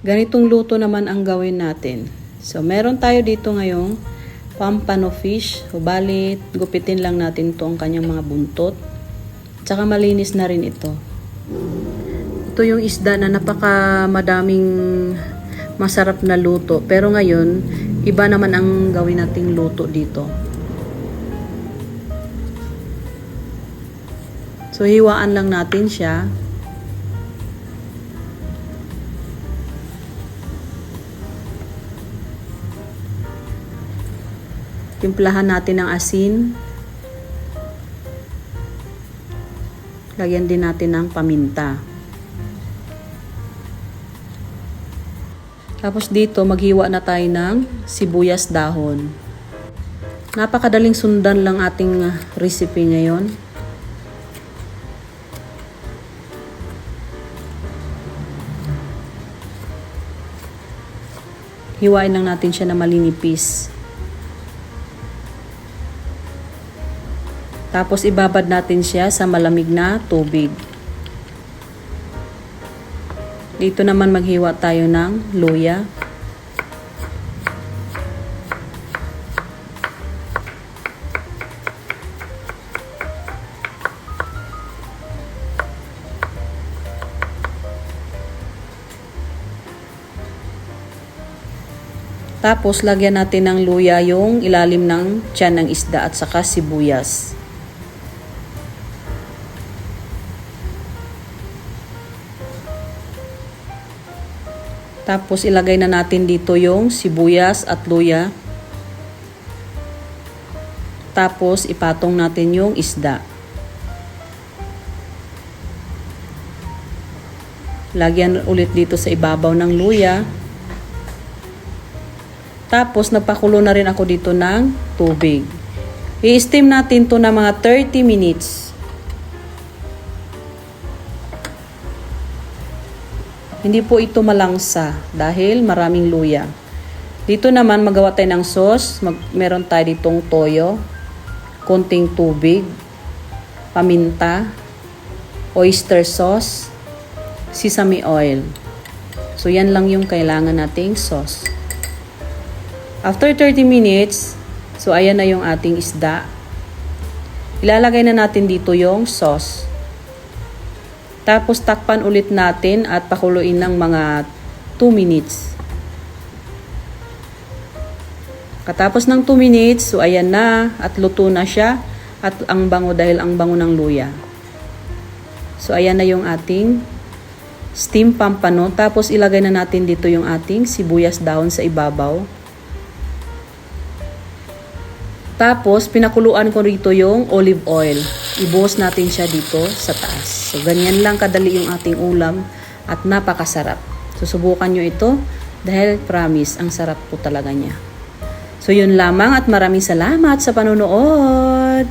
Ganitong luto naman ang gawin natin. So, meron tayo dito ngayong pampano fish. So, bali, gupitin lang natin ito ang kanyang mga buntot. Tsaka malinis na rin ito. Ito yung isda na madaming masarap na luto. Pero ngayon, iba naman ang gawin nating luto dito. So, hiwaan lang natin siya. Timplahan natin ng asin. Lagyan din natin ng paminta. Tapos dito, maghiwa na tayo ng sibuyas dahon. Napakadaling sundan lang ating recipe ngayon. Hiwain lang natin siya na malinipis. Tapos ibabad natin siya sa malamig na tubig. Dito naman maghiwa tayo ng luya. Tapos lagyan natin ng luya yung ilalim ng tiyan ng isda at saka sibuyas. Tapos ilagay na natin dito yung sibuyas at luya. Tapos ipatong natin yung isda. Lagyan ulit dito sa ibabaw ng luya. Tapos nagpakulo na rin ako dito ng tubig. I-steam natin to na mga 30 minutes. Hindi po ito malangsa dahil maraming luya. Dito naman magawa tayo ng sauce. Meron tayo ditong toyo, konting tubig, paminta, oyster sauce, sesame oil. So yan lang yung kailangan nating sauce. After 30 minutes, so ayan na yung ating isda. Ilalagay na natin dito yung sauce. Tapos takpan ulit natin at pakuluin ng mga 2 minutes. Katapos ng 2 minutes, so ayan na at luto na siya at ang bango dahil ang bango ng luya. So ayan na yung ating steam pampano. Tapos ilagay na natin dito yung ating sibuyas dahon sa ibabaw. Tapos, pinakuluan ko rito yung olive oil. Ibuhos natin siya dito sa taas. So, ganyan lang kadali yung ating ulam at napakasarap. Susubukan nyo ito dahil promise, ang sarap po talaga niya. So, yun lamang at maraming salamat sa panonood.